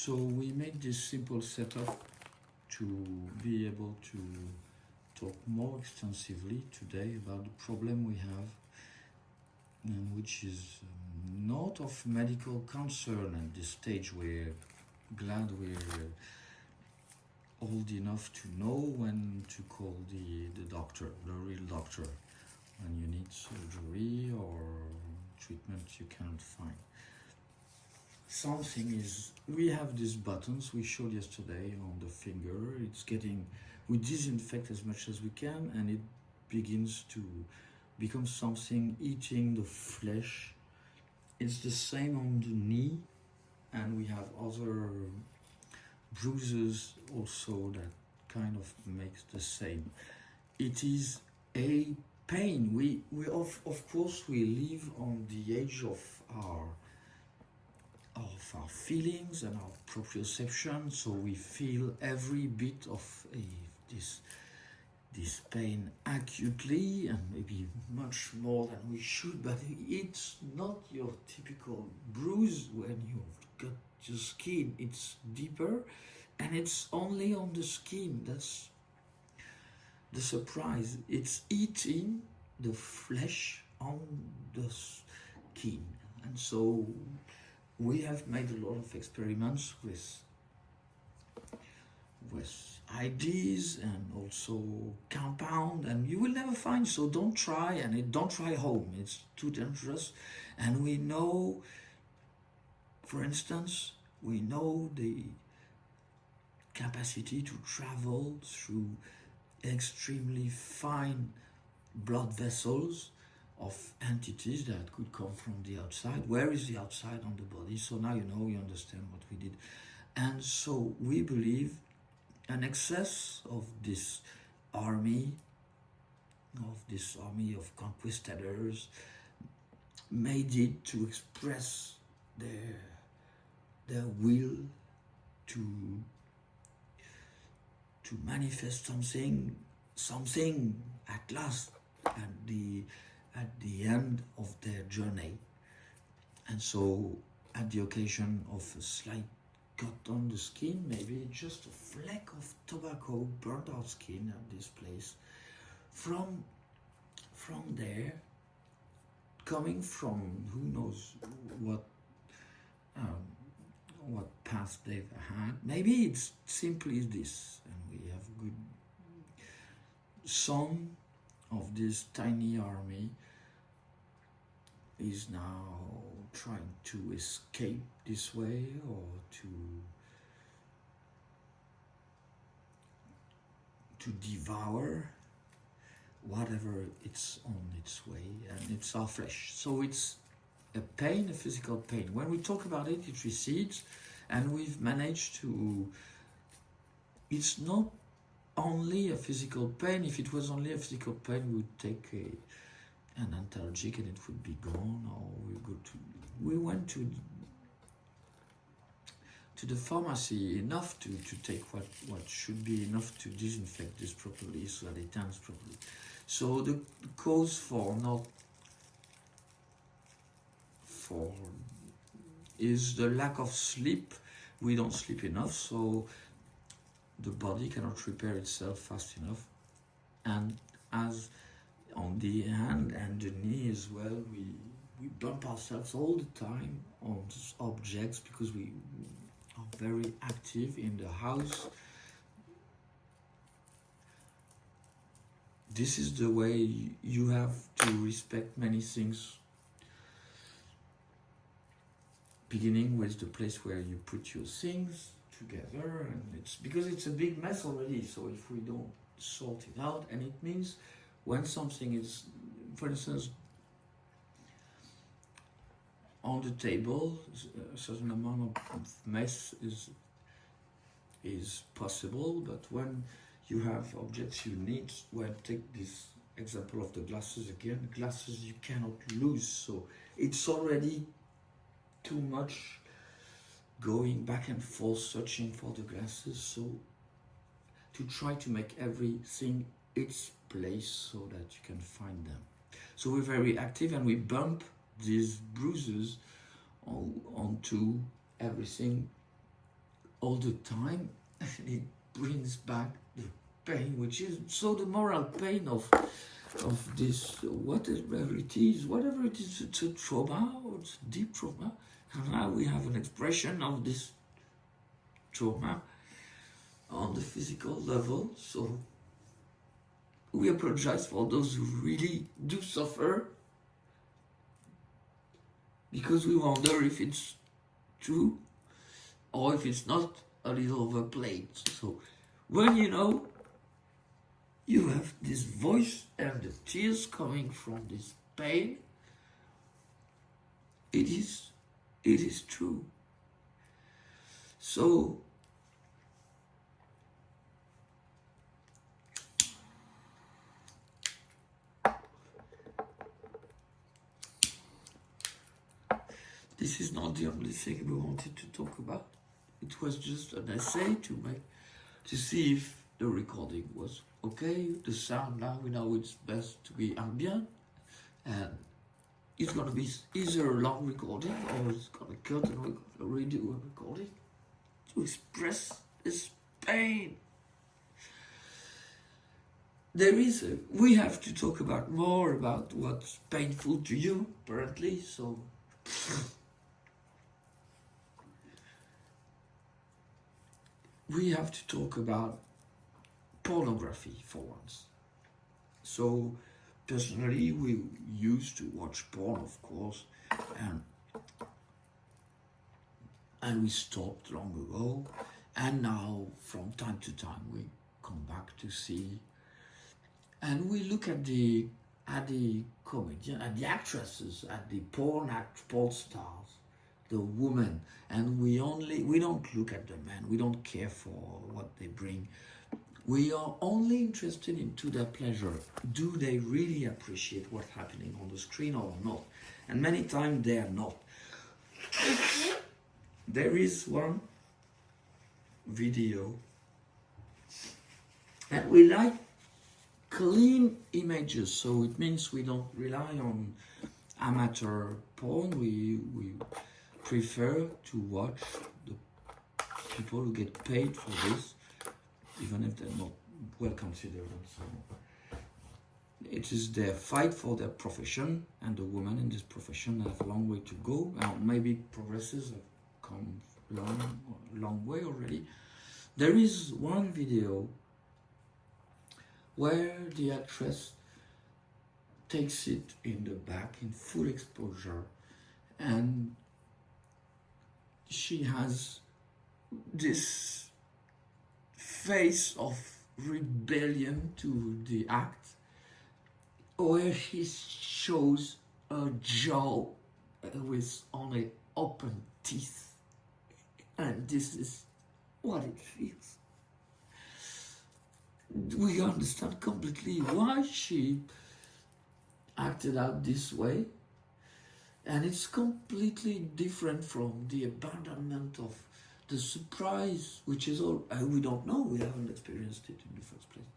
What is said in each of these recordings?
So we made this simple setup to be able to talk more extensively today about the problem we have, which is not of medical concern at this stage. We're glad we're old enough to know when to call the doctor, the real doctor, when you need surgery or treatment you cannot find. Something is, we have these buttons we showed yesterday on the finger. It's getting, we disinfect as much as we can, and it begins to become something eating the flesh. It's the same on the knee, and we have other bruises also that kind of makes the same. It is a pain. We of course we live on the edge of our feelings and our proprioception, so we feel every bit of this pain acutely, and maybe much more than we should, but it's not your typical bruise when you've got your skin. It's deeper, and it's only on the skin. That's the surprise. It's eating the flesh on the skin. And so we have made a lot of experiments with ideas and also compound, and you will never find, so don't try, and don't try home, it's too dangerous. And we know, for instance, we know the capacity to travel through extremely fine blood vessels of entities that could come from the outside. Where is the outside on the body? So now you know, you understand what we did. And so we believe an excess of this army of conquistadors made it to express their will to manifest something at last at the end of their journey. And so at the occasion of a slight cut on the skin, maybe just a fleck of tobacco burnt our skin at this place, from there, coming from who knows what path they've had. Maybe it's simply this, and we have good. Some of this tiny army is now trying to escape this way, or to devour whatever it's on its way, and it's our flesh. So it's a pain, a physical pain. When we talk about it, it recedes, and we've managed to, it's not only a physical pain. If it was only a physical pain, we'd take an antalgic and it would be gone, or we went to the pharmacy enough to take what should be enough to disinfect this properly, so that it turns properly. So the cause is the lack of sleep. We don't sleep enough, so the body cannot repair itself fast enough. And as on the hand and the knee as well, we bump ourselves all the time on objects, because we are very active in the house. This is the way you have to respect many things, beginning with the place where you put your things together, and it's because it's a big mess already. So if we don't sort it out, and it means when something is, for instance, on the table, a certain amount of mess is possible, but when you have objects you need, well, take this example of the glasses again. Glasses you cannot lose, so it's already too much going back and forth searching for the glasses. So to try to make everything its place so that you can find them. So we're very active, and we bump these bruises onto everything all the time, and it brings back the pain, which is so the moral pain of this, whatever it is, it's a trauma, or it's a deep trauma. And now we have an expression of this trauma on the physical level. So we apologize for those who really do suffer, because we wonder if it's true or if it's not a little overplayed. So when you have this voice and the tears coming from this pain, it is true. So this is not the only thing we wanted to talk about. It was just an essay to see if the recording was okay. The sound, now we know it's best to be ambient, and it's gonna be either a long recording or it's gonna cut and we're gonna redo a recording to express this pain. We have to talk more about what's painful to you, apparently, so we have to talk about pornography for once. So personally, we used to watch porn, of course, and we stopped long ago, and now from time to time we come back to see, and we look at the comedian, at the actresses, at the porn stars, the women, and we don't look at the men. We don't care for what they bring. We are only interested into their pleasure. Do they really appreciate what's happening on the screen or not? And many times they are not. There is one video, and we like clean images, so it means we don't rely on amateur porn. We prefer to watch the people who get paid for this, even if they're not well considered and so on. It is their fight for their profession, and the women in this profession have a long way to go. Maybe progresses have come long way already. There is one video where the actress takes it in the back in full exposure, and she has this face of rebellion to the act, where she shows a jaw with only open teeth, and this is what it feels. We understand completely why she acted out this way, and it's completely different from the abandonment of the surprise, which is all we don't know. We haven't experienced it in the first place.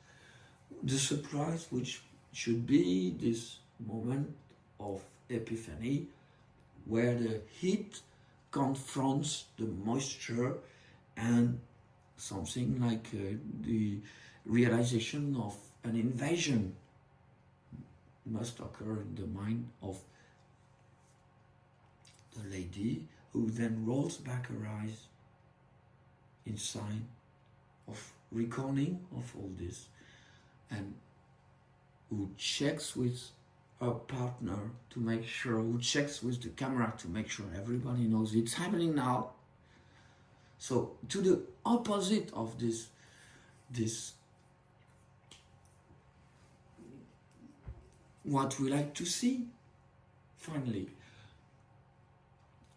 The surprise, which should be this moment of epiphany, where the heat confronts the moisture, and something like the realization of an invasion must occur in the mind of the lady, who then rolls back her eyes in sign of reckoning of all this, and who checks with her partner to make sure, who checks with the camera to make sure everybody knows it's happening now. So to the opposite of this what we like to see, finally,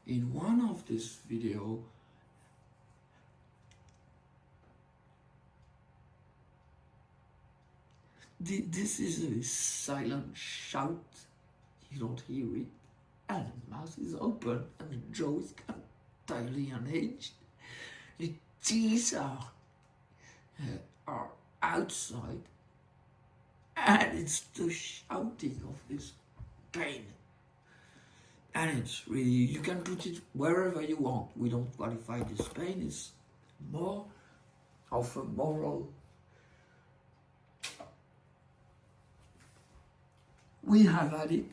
in one of this video, this is a silent shout. You don't hear it, and the mouth is open, and the jaw is entirely on edge. The teeth are outside, and it's the shouting of this pain. And it's really, you can put it wherever you want. We don't qualify this pain. It's more of a moral. We have had it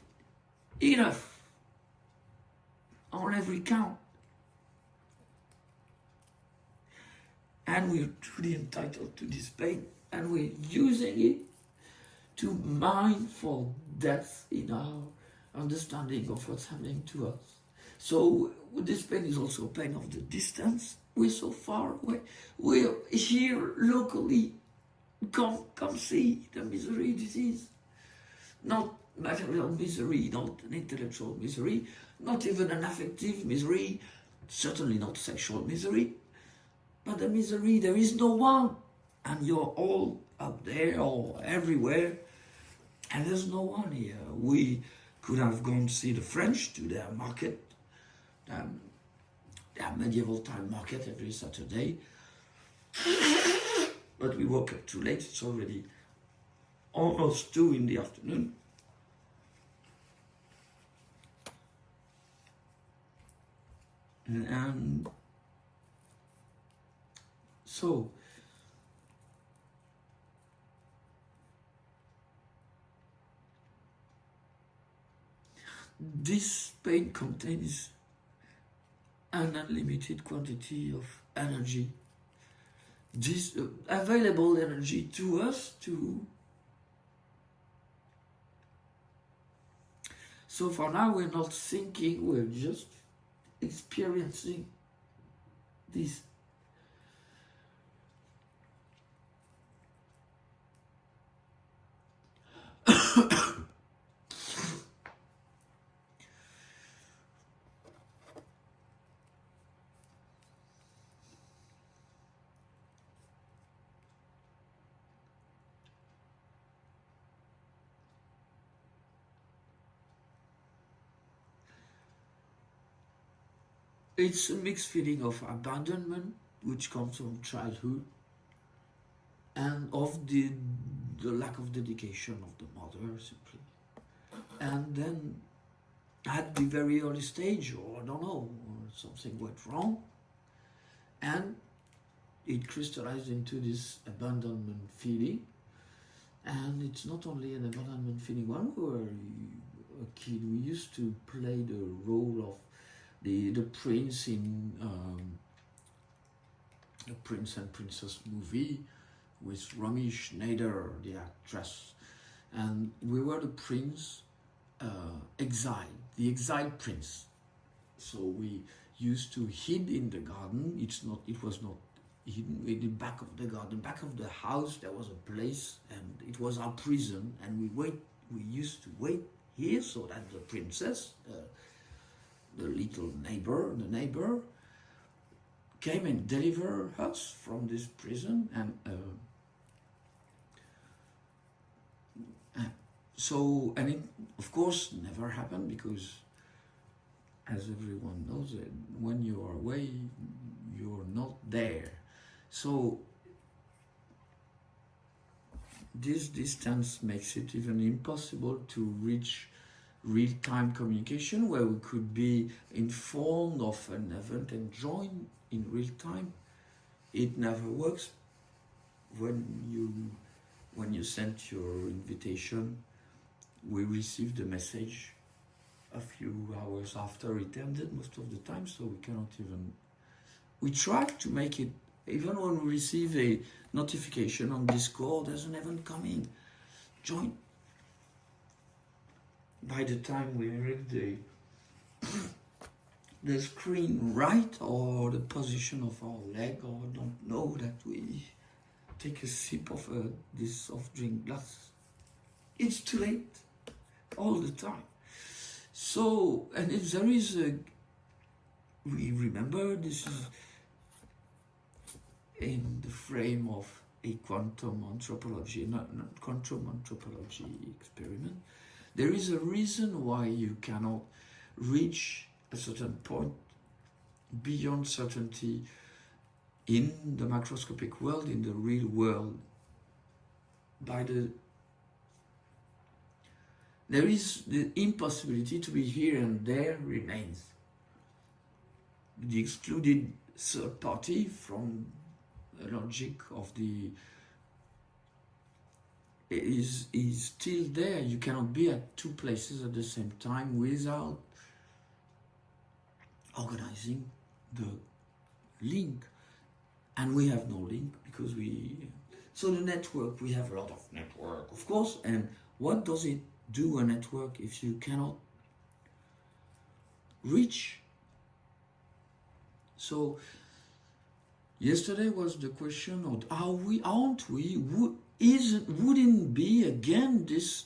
enough on every count. And we're truly entitled to this pain, and we're using it to mine for depth in our understanding of what's happening to us. So this pain is also a pain of the distance. We're so far away. We're here locally. Come see the misery this is. Not material misery, not an intellectual misery, not even an affective misery, certainly not sexual misery, but the misery, there is no one, and you're all out there or everywhere, and there's no one here. We could have gone to see the French to their market, their medieval time market every Saturday, but we woke up too late. It's already almost 2 in the afternoon. And so this pain contains an unlimited quantity of energy, this available energy to us to. So for now we're not thinking, we're just experiencing this. It's a mixed feeling of abandonment, which comes from childhood, and of the lack of dedication of the mother, simply. And then at the very early stage, or I don't know, or something went wrong, and it crystallized into this abandonment feeling. And it's not only an abandonment feeling. When we were a kid, we used to play the role of the prince in the Prince and Princess movie with Romy Schneider, the actress, and we were the prince exiled, the exiled prince. So we used to hid in the garden. It was not hidden in the back of the garden, back of the house. There was a place, and it was our prison. And we used to wait here so that the princess, the neighbor, came and delivered us from this prison. And it of course never happened, because as everyone knows, when you are away, you're not there. So this distance makes it even impossible to reach real-time communication, where we could be informed of an event and join in real time. It never works. When you sent your invitation, we received the message a few hours after it ended most of the time, so we cannot even. We try to make it, even when we receive a notification on Discord, there's an event coming, join. By the time we read the screen right, or the position of our leg, or don't know that we take a sip of this soft drink glass, it's too late all the time. So, and if there is we remember this is in the frame of a quantum anthropology, not quantum anthropology experiment. There is a reason why you cannot reach a certain point beyond certainty in the macroscopic world, in the real world. There is the impossibility to be here and there remains. The excluded third party from the logic of the is still there. You cannot be at two places at the same time without organizing the link. And we have no link because so the network, we have a lot of network, of course, and what does it do, a network, if you cannot reach? So yesterday was the question of wouldn't be again this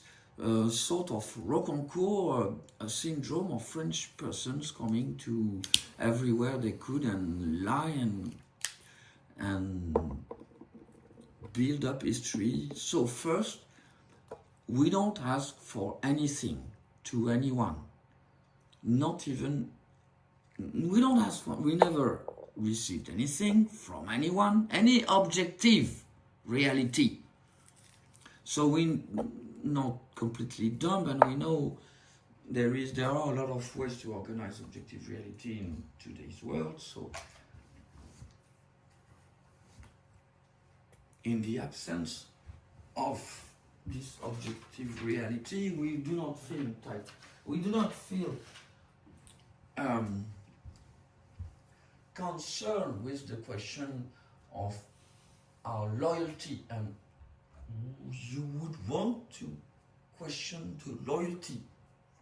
sort of Rocancourt syndrome of French persons coming to everywhere they could and lie and build up history. So first, we don't ask for anything to anyone, not even, we don't ask for, we never received anything from anyone, any objective reality. So we're not completely dumb, and we know there are a lot of ways to organize objective reality in today's world. So in the absence of this objective reality, we do not feel entitled. We do not feel concerned with the question of our loyalty, and you would want to question the loyalty.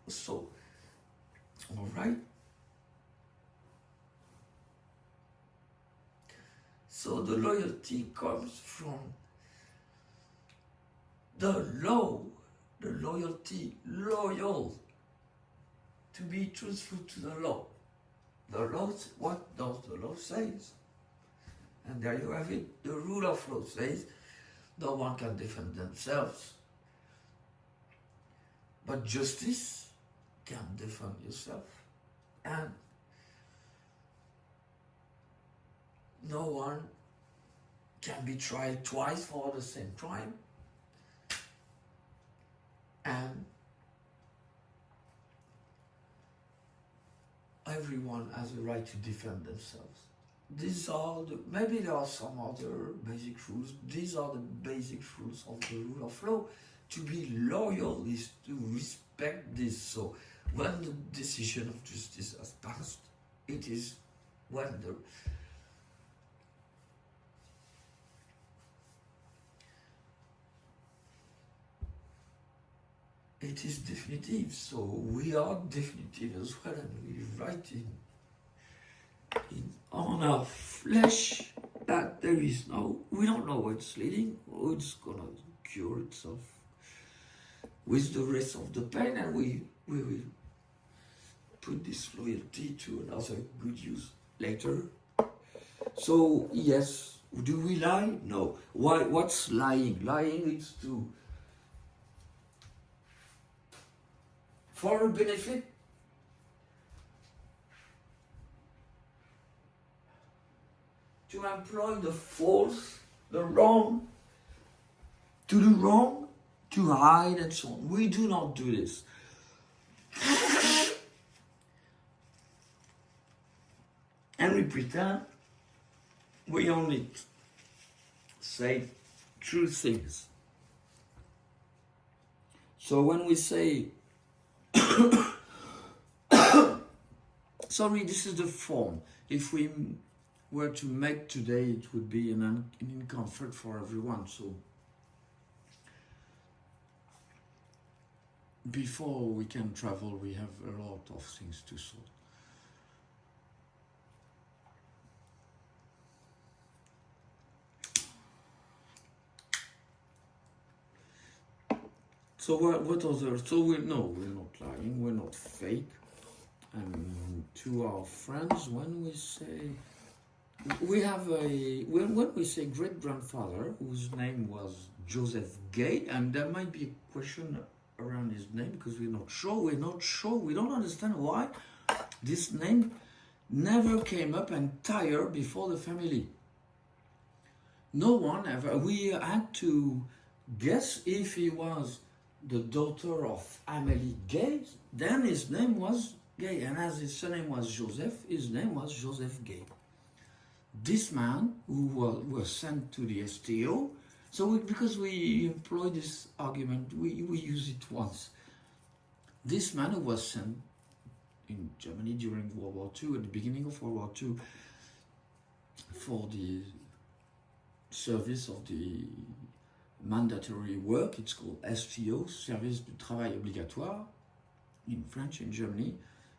So, all right. So the loyalty comes from the law, the loyalty, loyal, to be truthful to the law. The law, what does the law say? And there you have it. The rule of law says no one can defend themselves, but justice can defend yourself. And no one can be tried twice for the same crime. And everyone has a right to defend themselves. These are maybe there are some other basic rules. These are the basic rules of the rule of law. To be loyal is to respect this. So when the decision of justice has passed, it is when it is definitive. So we are definitive as well, and we write on our flesh that there is we don't know where it's leading, or it's gonna cure itself with the rest of the pain, and we will put this loyalty to another good use later. So yes, do we lie? No. Why? What's lying? Lying is for a benefit. To employ the false, the wrong, to do wrong, to hide and so on. We do not do this. And we pretend we only say true things. So when we say, sorry, this is the form. If we were to make today, it would be an discomfort for everyone. So before we can travel, we have a lot of things to sort. So what other? So we're not lying. We're not fake. And to our friends, when we say we have when we say great grandfather whose name was Joseph Gay, and there might be a question around his name because we're not sure. We don't understand why this name never came up entire before the family. No one ever. We had to guess if he was the daughter of Amélie Gay, then his name was Gay, and as his surname was Joseph, his name was Joseph Gay. this man who was sent to the STO, because we employ this argument, we use it once. This man who was sent in Germany during World War II, at the beginning of World War II, for the service of the mandatory work, it's called STO, Service du Travail Obligatoire, in French in Germany,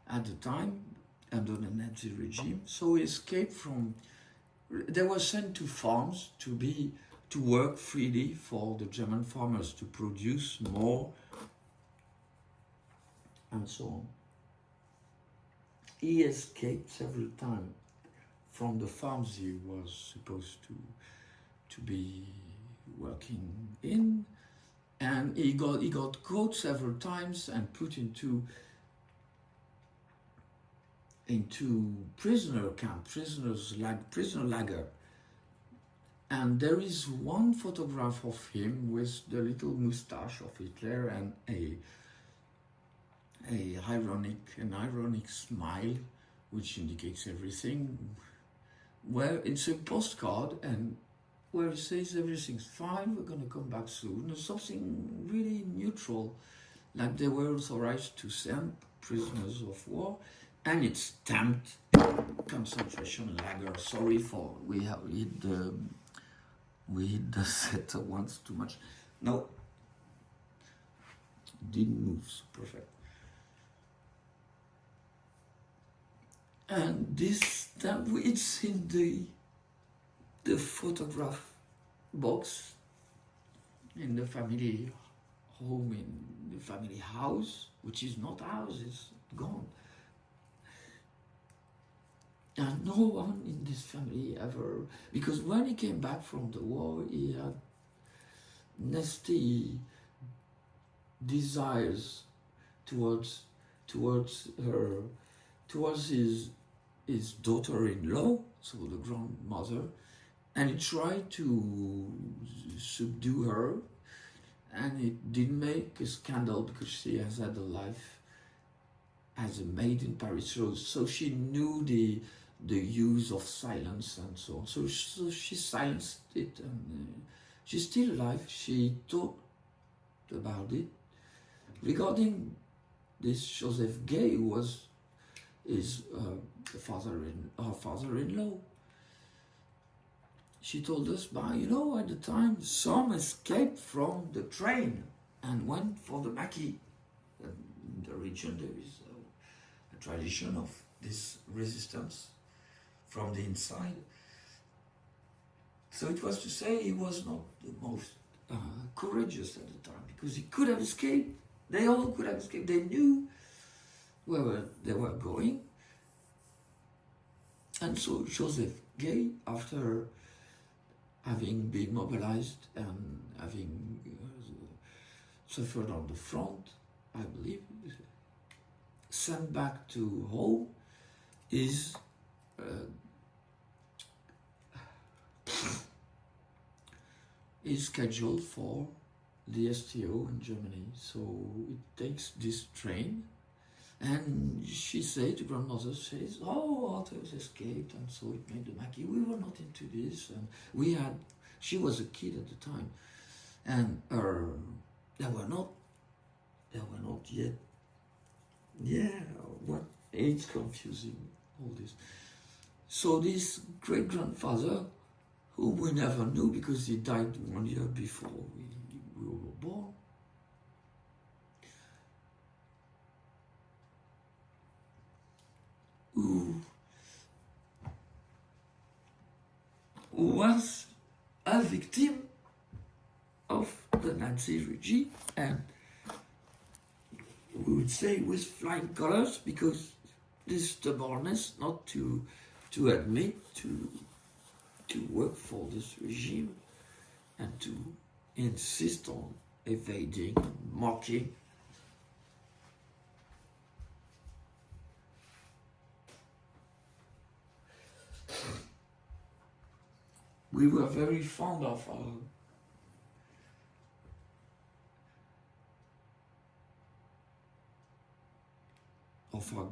at the time, under the Nazi regime. So he escaped from, they were sent to farms to work freely for the German farmers, to produce more, and so on. He escaped several times from the farms he was supposed to be working in, and he got caught several times and put into prisoner camp, prisoner lager. And there is one photograph of him with the little moustache of Hitler and an ironic smile, which indicates everything. Where it's a postcard, and where it says everything's fine, we're going to come back soon. There's something really neutral, like they were authorized to send prisoners of war, and it's stamped concentration lager. Sorry for we hit the set once too much. No, didn't move. So perfect. And this stamp, it's in the photograph box in the family home, in the family house, which is not ours, it's gone. And no one in this family ever, because when he came back from the war, he had nasty desires towards his daughter-in-law, so the grandmother, and he tried to subdue her, and it didn't make a scandal because she has had a life as a maid in Paris, so she knew the use of silence and so on. So she silenced it, and she's still alive. She talked about it. Regarding this Joseph Gay, who was her father-in-law, she told us, at the time, some escaped from the train and went for the maquis. In the region, there is a tradition of this resistance from the inside. So it was to say he was not the most courageous at the time, because he could have escaped. They all could have escaped. They knew where they were going. And so Joseph Gay, after having been mobilized and having suffered on the front, I believe, sent back to home, is scheduled for the STO in Germany. So it takes this train, and she said, the grandmother says, Arthur has escaped, and so it made the maquis. We were not into this, and she was a kid at the time, and they were not yet, it's confusing, all this. So this great-grandfather, whom we never knew because he died 1 year before we were born, who was a victim of the Nazi regime, and we would say with flying colors, because this stubbornness not to admit to work for this regime and to insist on evading, mocking. We were very fond of of our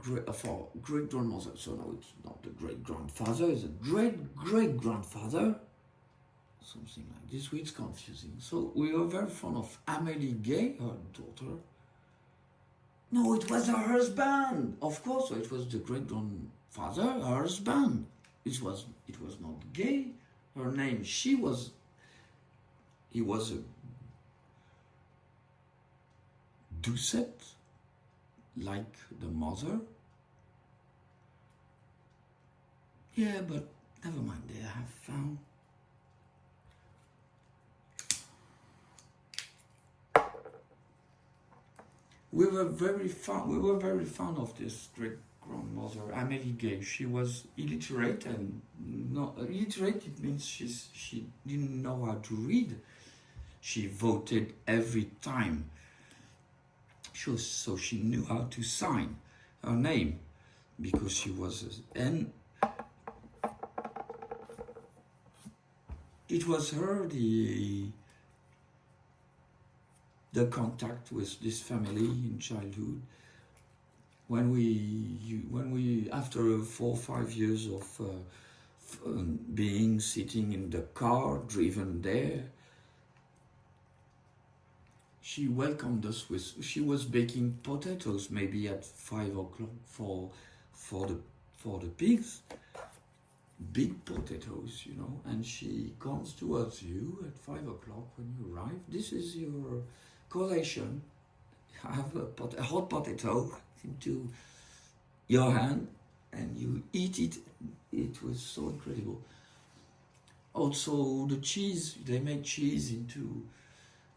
great grandmother. So now it's not the great grandfather, it's a great great grandfather. Something like this, which is confusing. So we were very fond of Amélie Gay, her daughter. No, it was her husband. Of course, so it was the great grandfather, her husband. It was not Gay. Her name, he was a Doucet, like the mother. Yeah, but never mind, they have found. We were very fond of this great grandmother, Amélie Gay. She was illiterate, and not illiterate. It means she didn't know how to read. She voted every time. So she knew how to sign her name because she was, and it was her the contact with this family in childhood. When we after 4 or 5 years of being sitting in the car, driven there, she welcomed us with. She was baking potatoes maybe at 5 o'clock for the pigs, big potatoes, you know. And she comes towards you at 5 o'clock when you arrive. This is your collation. Have a hot potato into your hand and you eat it. It was so incredible. Also the cheese, they made cheese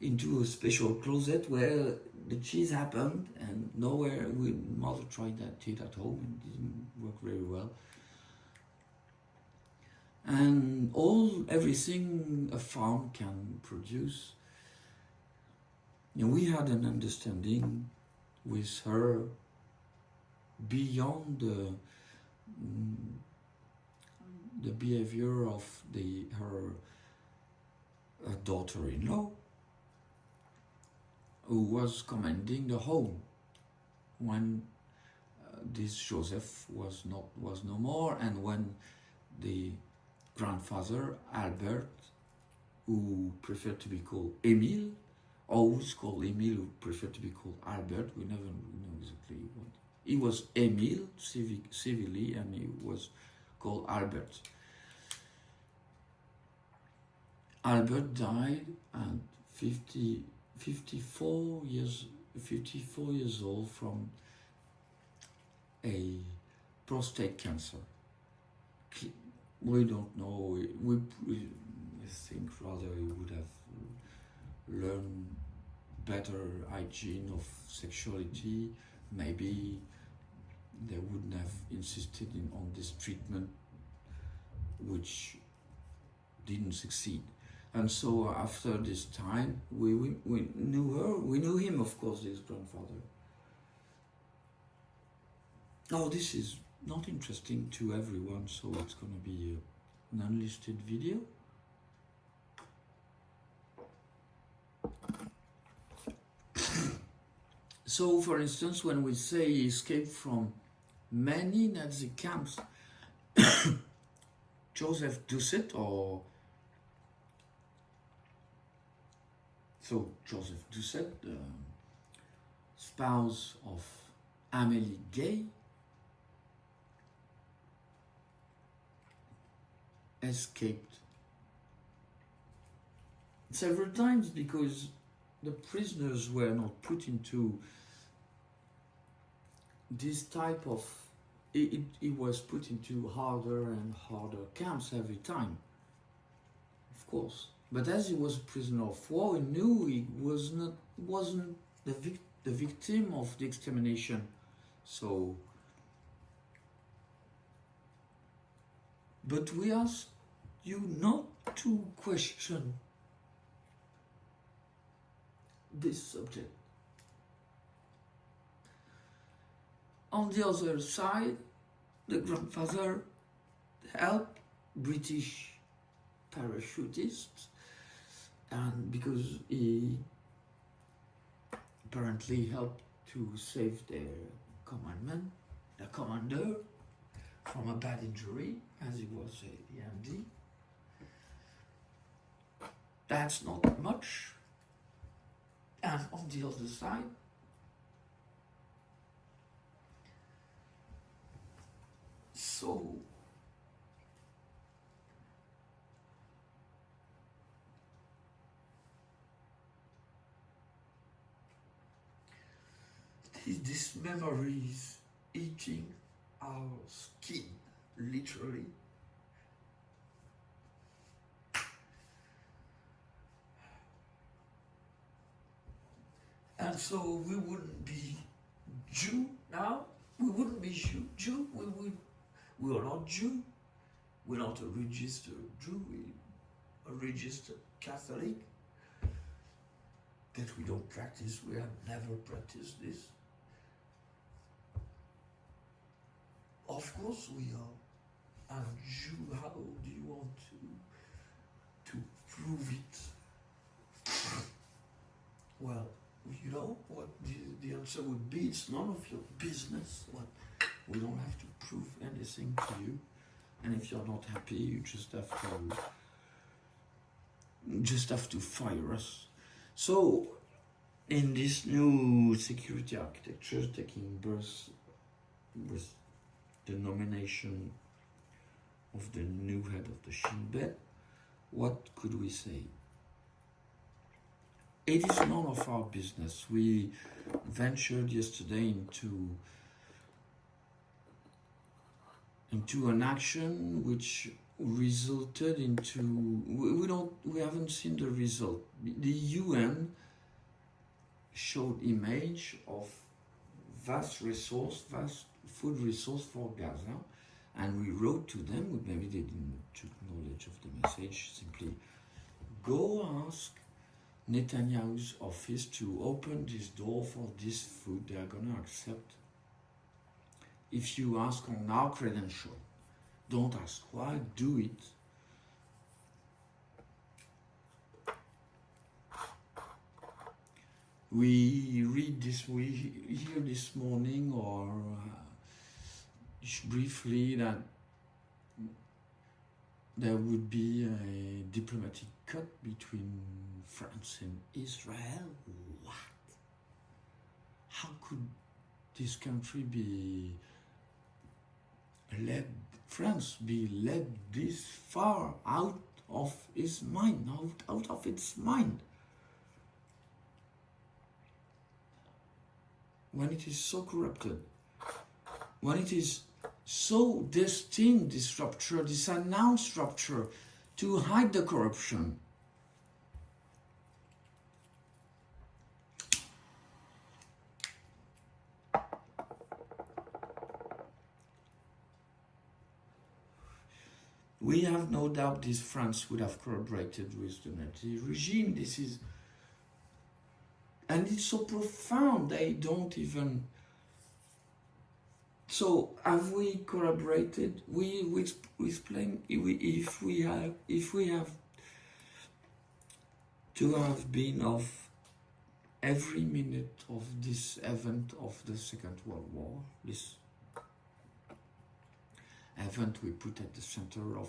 into a special closet where the cheese happened, and nowhere. Mother tried that it at home and it didn't work very well. And everything a farm can produce. And we had an understanding with her beyond the behavior of her daughter-in-law, who was commanding the home when this Joseph was no more, and when the grandfather Albert, who preferred to be called Emile, always called Emile, who preferred to be called Albert. We never know exactly what. He was Emile civilly, and he was called Albert. Albert died at 54 years old from a prostate cancer. We don't know. We think rather he would have learned better hygiene of sexuality. Maybe they wouldn't have insisted on this treatment, which didn't succeed. And so after this time, we knew her. We knew him, of course, his grandfather. Oh, this is not interesting to everyone, so it's going to be an unlisted video. So, for instance, when we say he escaped from many Nazi camps, Joseph Doucet, Joseph Doucet, the spouse of Amélie Gay, escaped several times because the prisoners were not put into this type of. It was put into harder and harder camps every time, of course. But as he was a prisoner of war, he knew he wasn't the victim of the extermination. So, but we ask you not to question this subject. On the other side, the grandfather helped British parachutists, and because he apparently helped to save their commandment, the commander from a bad injury, as he was the MD. That's not much. And on the other side, so these memories eating our skin, literally. And so we wouldn't be Jew now. We wouldn't be Jew. We are not Jew. We're not a registered Jew. We're a registered Catholic. That we don't practice. We have never practiced this. Of course we are. And Jew, how do you want to prove it? Well, you know what the answer would be? It's none of your business. What we don't have to prove anything to you. And if you're not happy, you just have to fire us. So, in this new security architecture taking birth with the nomination of the new head of the Shin Bet, what could we say? It is none of our business. We ventured yesterday into an action which resulted into we haven't seen the result. The UN showed image of vast food resource for Gaza, and we wrote to them. Maybe they didn't took knowledge of the message. Simply go ask Netanyahu's office to open this door for this food. They are going to accept. If you ask on our credential, don't ask why, do it. We hear this morning or briefly that there would be a diplomatic cut between France and Israel. What? How could this country be led, France be led this far out of its mind, out of its mind? When it is so corrupted, when it is so destined, this rupture, this announced rupture, to hide the corruption. We have no doubt this France would have collaborated with the Nazi regime. And it's so profound, they don't even. So have we collaborated? We explain if we have to have been of every minute of this event of the Second World War, this event we put at the center of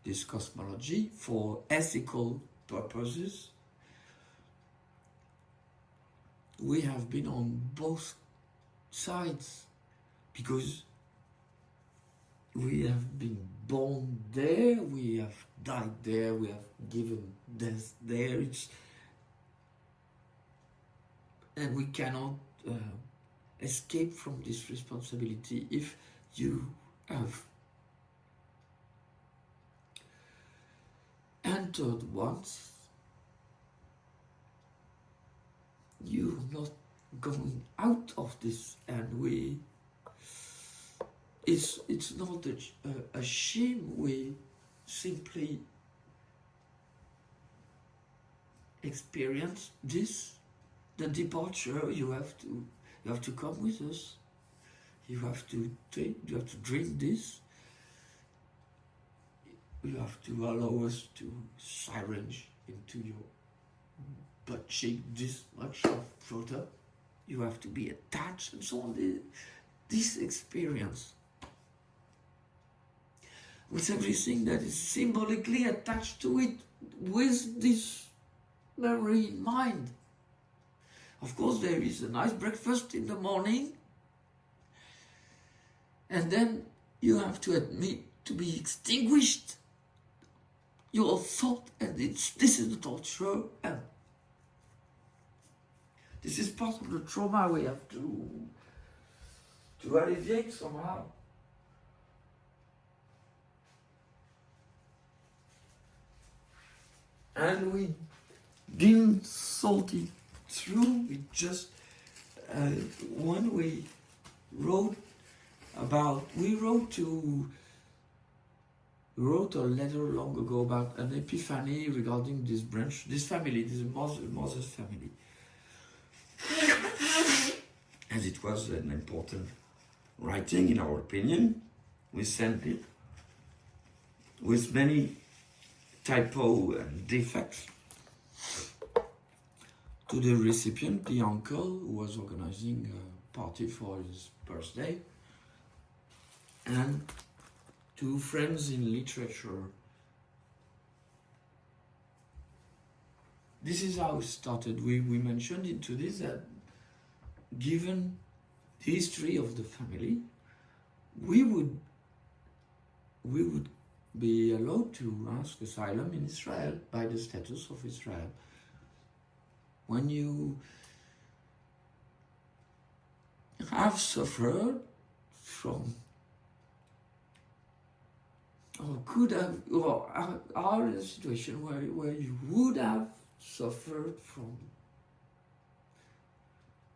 this cosmology for ethical purposes. We have been on both sides because we have been born there, we have died there, we have given death there, and we cannot escape from this responsibility. If you have entered once, you're not going out of this, and it's not a shame. We simply experience this, the departure. You have to come with us. You have to drink this. You have to allow us to syringe into your butt cheek this much of product. You have to be attached and so on. this experience with everything that is symbolically attached to it, with this memory in mind. Of course, there is a nice breakfast in the morning, and then you have to admit to be extinguished your thought, and this is the torture, and this is part of the trauma we have to alleviate somehow. And we didn't thought it through. We just when we wrote wrote a letter long ago about an epiphany regarding this branch, this family, this Moses family. And it was an important writing, in our opinion. We sent it with many typo and defects to the recipient, the uncle who was organizing a party for his birthday, and to friends in literature. This is how it started. We mentioned into this that given the history of the family, we would be allowed to ask asylum in Israel by the status of Israel. When you have suffered from, or could have, or are in a situation where you would have suffered from,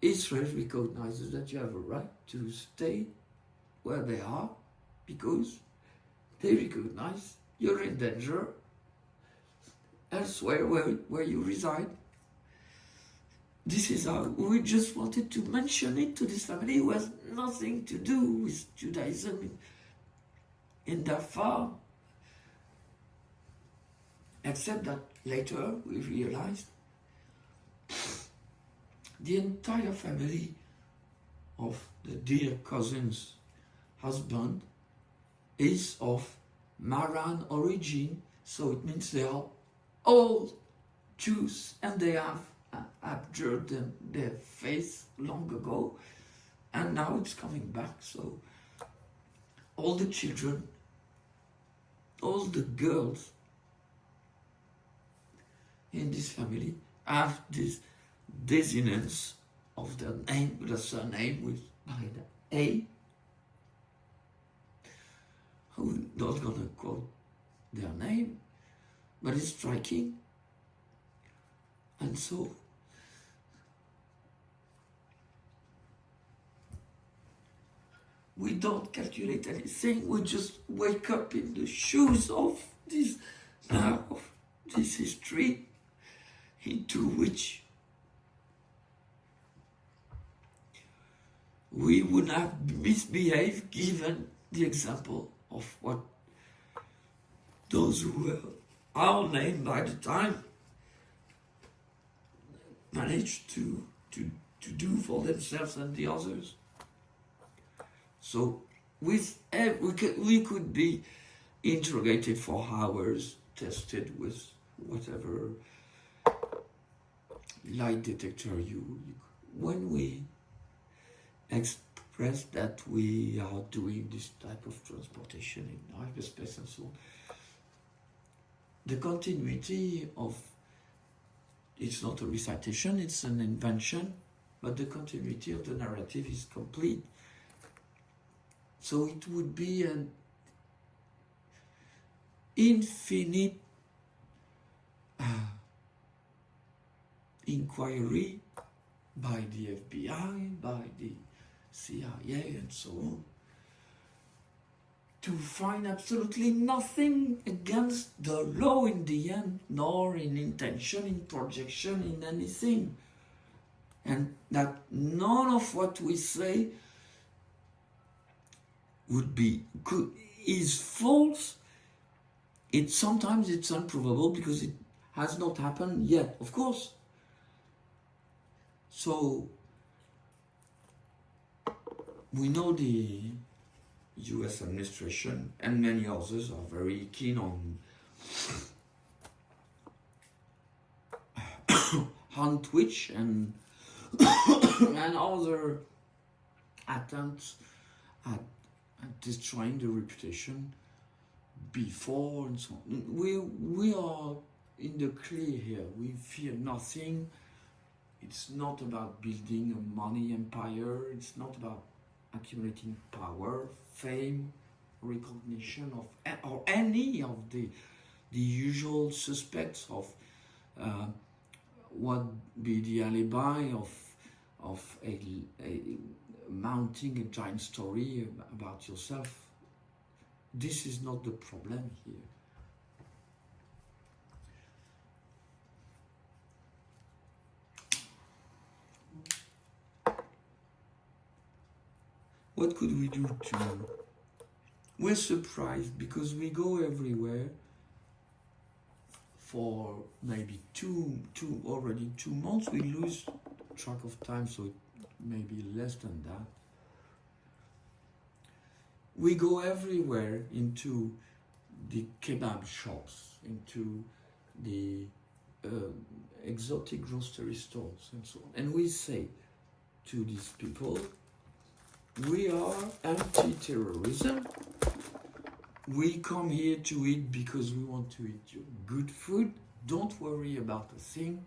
Israel recognizes that you have a right to stay where they are because they recognize you're in danger elsewhere where you reside. This is how we just wanted to mention it to this family who has nothing to do with Judaism in Darfur, except that later we realized the entire family of the dear cousin's husband is of Maran origin, so it means they are all Jews and they have abjured their faith long ago, and now it's coming back. So all the children, all the girls in this family have this dissonance of their name, the surname with by the A. I'm not gonna quote their name, but it's striking. And so we don't calculate anything, we just wake up in the shoes of this history into which we would have misbehaved given the example of what those who were our name by the time managed to do for themselves and the others. So we could be interrogated for hours, tested with whatever light detector when we express that we are doing this type of transportation in hyperspace and so on, the continuity of, it's not a recitation, it's an invention, but the continuity of the narrative is complete. So it would be an infinite inquiry by the FBI, by the CIA, and so on, to find absolutely nothing against the law in the end, nor in intention, in projection, in anything. And that none of what we say is false. Sometimes it's unprovable because it has not happened yet, of course. So we know the US administration and many others are very keen on Twitch and and other attempts at destroying the reputation before and so on. We are in the clear here. We fear nothing. It's not about building a money empire. It's not about accumulating power, fame, recognition of or any of the usual suspects of what be the alibi of a mounting a giant story about yourself. This is not the problem here. What could we do to... We're surprised because we go everywhere for maybe already 2 months. We lose track of time, so it may be less than that. We go everywhere into the kebab shops, into the exotic grocery stores and so on. And we say to these people, we are anti-terrorism. We come here to eat because we want to eat your good food. Don't worry about a thing.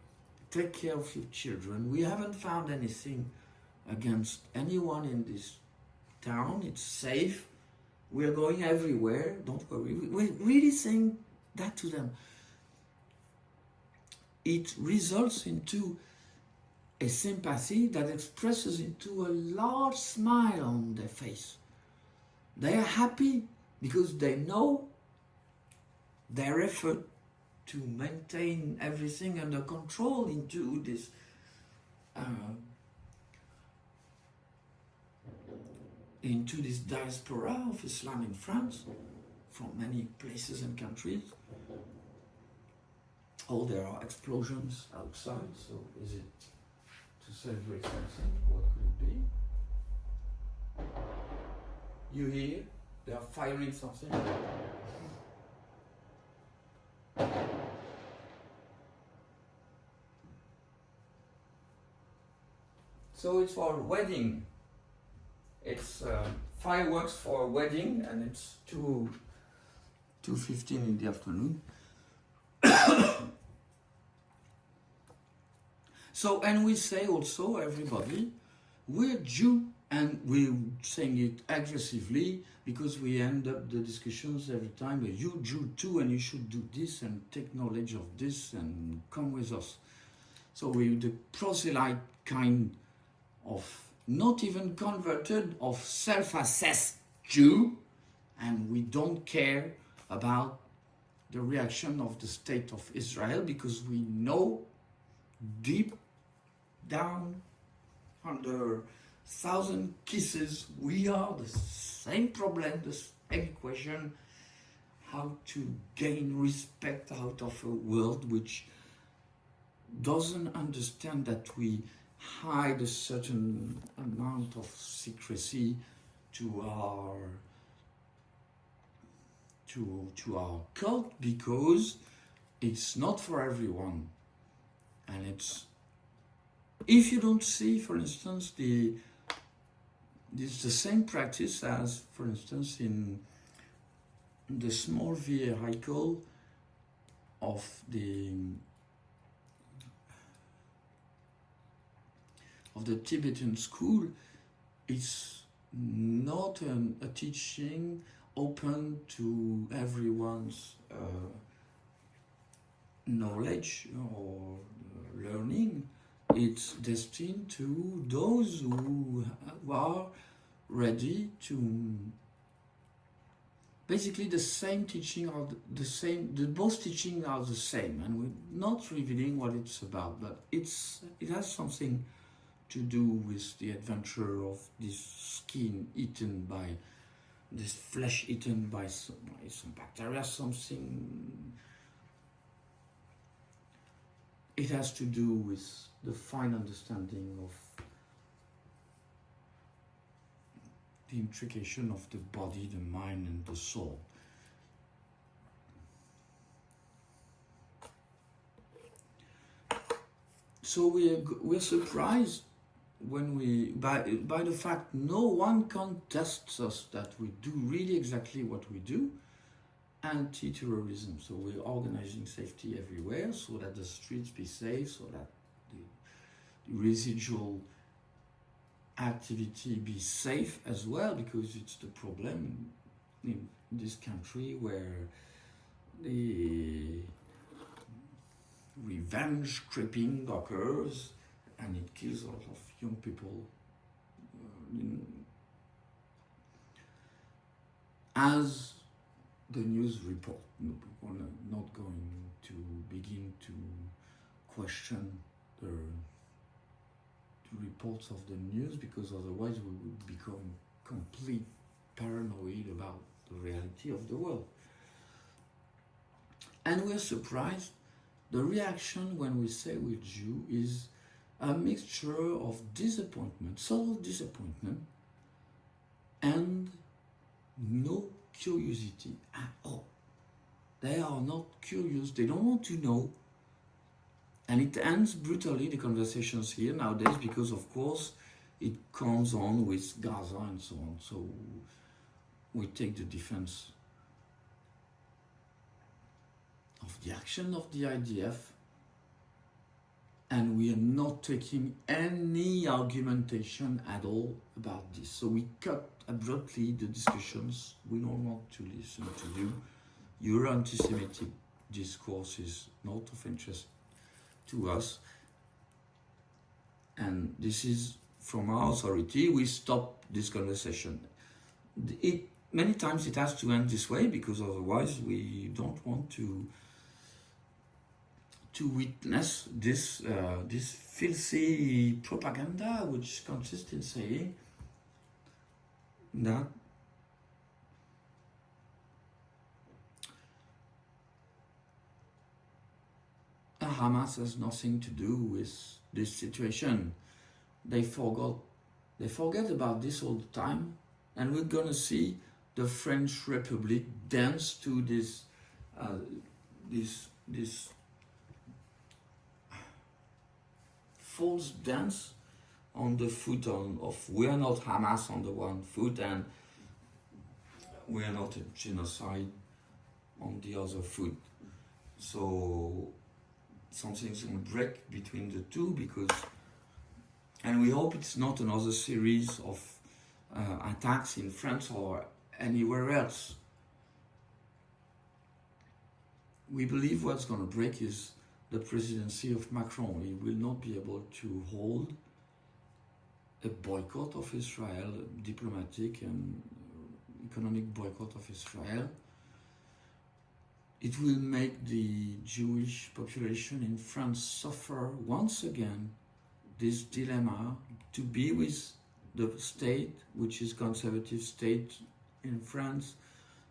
Take care of your children. We haven't found anything against anyone in this town. It's safe. We are going everywhere. Don't worry. We're really saying that to them. It results into a sympathy that expresses into a large smile on their face. They are happy because they know their effort to maintain everything under control into this diaspora of Islam in France, from many places and countries. Oh, there are explosions outside, so is it to celebrate something? What could it be? You hear? They are firing something. So it's for a wedding. It's fireworks for a wedding, and it's 2:15 in the afternoon. So, and we say also, everybody, we're Jew, and we're saying it aggressively because we end up the discussions every time with you Jew too, and you should do this and take knowledge of this and come with us. So we're the proselyte kind of not even converted, of self-assessed Jew, and we don't care about the reaction of the state of Israel because we know deep down under 1,000 kisses we are the same problem, the same question: how to gain respect out of a world which doesn't understand that we hide a certain amount of secrecy to our cult because it's not for everyone. And it's, if you don't see, for instance, this is the same practice as, for instance, in the small vehicle of the Tibetan school. It's not a teaching open to everyone's knowledge or learning. It's destined to those who are ready to... Basically, the same teaching are the same. Both teachings are the same, and we're not revealing what it's about, but it has something to do with the adventure of this skin eaten by this flesh eaten by some bacteria, something. It has to do with the fine understanding of the intrication of the body, the mind, and the soul. So we're surprised when by the fact no one contests us that we do really exactly what we do, anti-terrorism. So we're organizing safety everywhere so that the streets be safe, so that the residual activity be safe as well, because it's the problem in this country where the revenge creeping occurs and it kills a lot of young people. As the news report, we're not going to begin to question the reports of the news, because otherwise we would become complete paranoid about the reality of the world. And we're surprised. The reaction when we say we're Jew is a mixture of disappointment, subtle disappointment, and no curiosity at all. They are not curious, they don't want to know. And it ends brutally, the conversations here nowadays, because of course it comes on with Gaza and so on. So we take the defense of the action of the IDF, and we are not taking any argumentation at all about this. So we cut abruptly the discussions. We don't want to listen to you. Your anti-Semitic discourse is not of interest to us, and this is from our authority. We stop this conversation. Many times it has to end this way, because otherwise we don't want to witness this filthy propaganda, which consists in saying that Hamas has nothing to do with this situation. They forget about this all the time, and we're gonna see the French Republic dance to this false dance on the foot of we are not Hamas on the one foot, and we are not a genocide on the other foot. So something's going to break between the two, and we hope it's not another series of attacks in France or anywhere else. We believe what's going to break is the presidency of Macron. He will not be able to hold a boycott of Israel, diplomatic and economic boycott of Israel. It will make the Jewish population in France suffer once again this dilemma to be with the state, which is conservative state in France,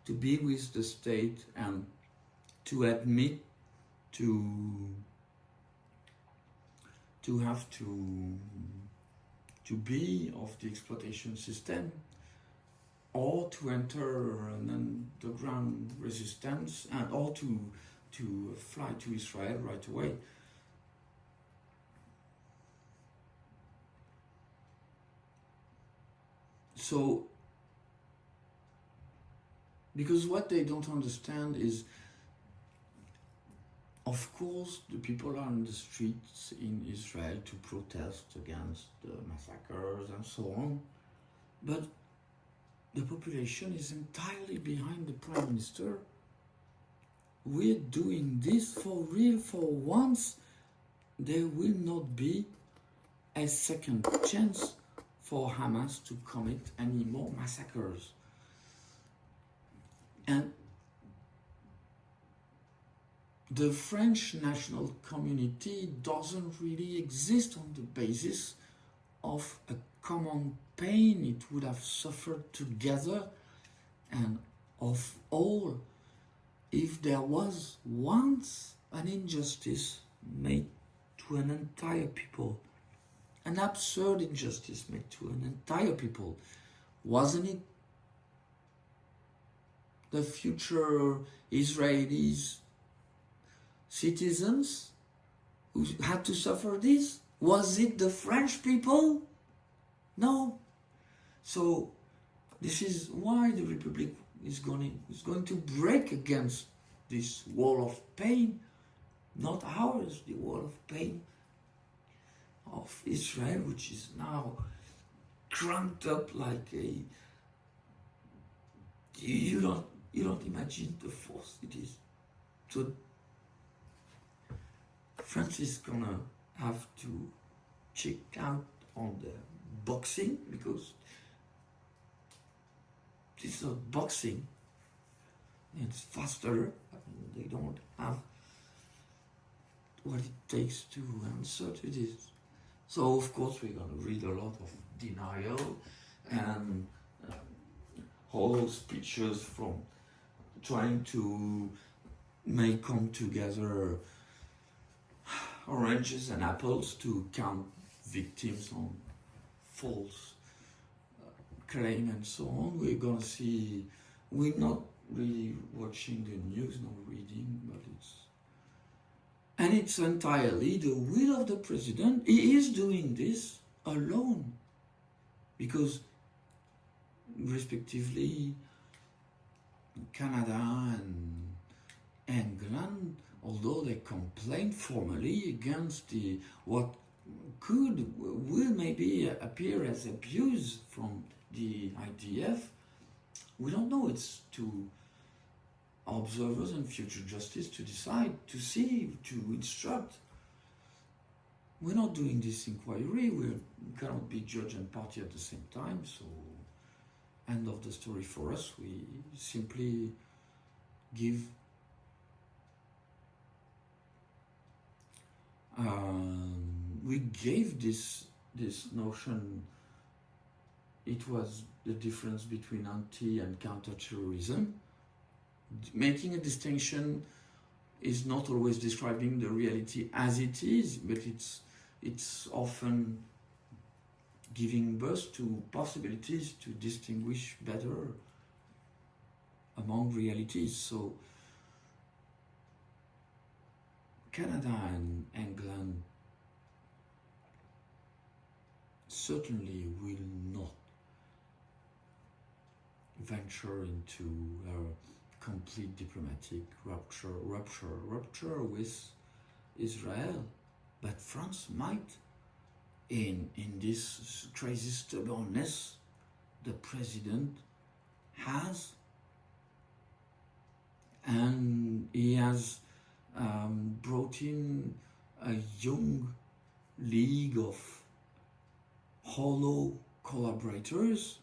to be with the state and to admit to have to be of the exploitation system, or to enter an underground resistance, and or to fly to Israel right away. So, because what they don't understand is, of course, the people are in the streets in Israel to protest against the massacres and so on, but the population is entirely behind the Prime Minister. We're doing this for real. For once, there will not be a second chance for Hamas to commit any more massacres. And the French national community doesn't really exist on the basis of a common pain it would have suffered together, and of all, if there was once an injustice made to an entire people, an absurd injustice made to an entire people, Wasn't it the future Israelis citizens who had to suffer this? Was it the French people? No. So this is why the Republic is going to break against this wall of pain, not ours, the wall of pain of Israel, which is now cranked up like a, you don't imagine the force it is. So France is gonna have to check out on the boxing, because this is not boxing. It's faster. They don't have what it takes to answer to this. So of course we're going to read a lot of denial and hollow speeches from trying to come together oranges and apples to count victims on false claim and so on. We're going to see, we're not really watching the news, nor reading, but it's entirely the will of the president. He is doing this alone, because respectively Canada and England, although they complained formally against what will maybe appear as abuse from the IDF, we don't know. It's to observers and future justice to decide, to see, to instruct. We're not doing this inquiry. We cannot be judge and party at the same time. So, end of the story for us. We simply give we gave this notion. It was the difference between anti and counterterrorism. Making a distinction is not always describing the reality as it is, but it's often giving birth to possibilities to distinguish better among realities. So Canada and England certainly will not venture into a complete diplomatic rupture with Israel, but France might. In this crazy stubbornness the president has, and he has brought in a young league of hollow collaborators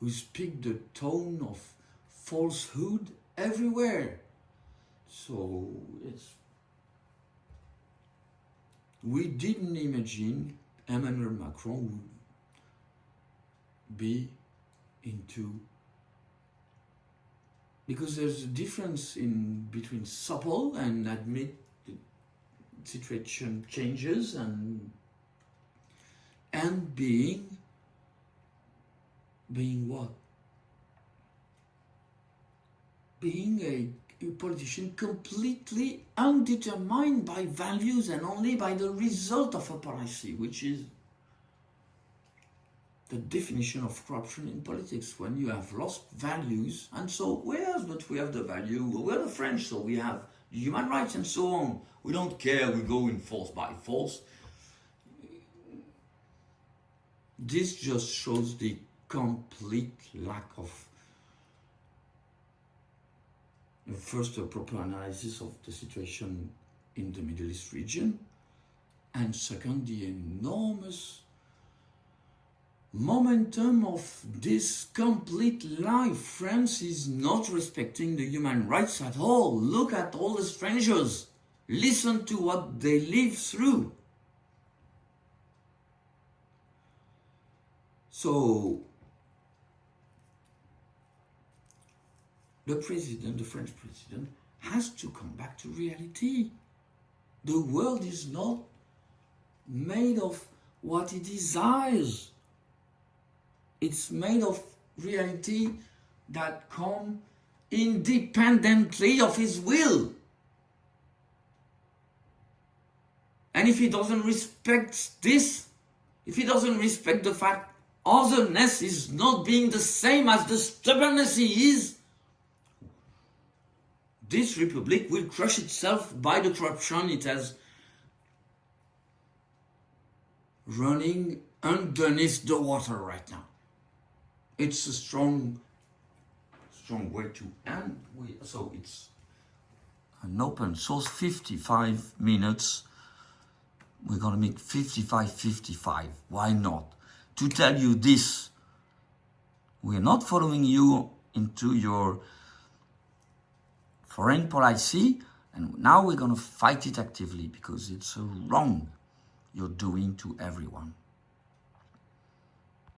who speak the tone of falsehood everywhere. So we didn't imagine Emmanuel Macron would be into, because there's a difference between supple and admit the situation changes and being what? Being a politician completely undetermined by values and only by the result of a policy, which is the definition of corruption in politics, when you have lost values. And so, but we have the value, we're the French, so we have human rights and so on. We don't care, we go in force by force. This just shows the complete lack of, first, a proper analysis of the situation in the Middle East region, and second, the enormous momentum of this complete lie. France is not respecting the human rights at all. Look at all the strangers. Listen to what they live through. So, the French president, has to come back to reality. The world is not made of what he desires. It's made of reality that come independently of his will. And if he doesn't respect this, if he doesn't respect the fact otherness is not being the same as the stubbornness he is, this republic will crush itself by the corruption it has running underneath the water right now. It's a strong way to end. So it's an open source, 55 minutes. We're going to make 55. Why not? To tell you this, we're not following you into your foreign policy, and now we're going to fight it actively because it's a wrong you're doing to everyone.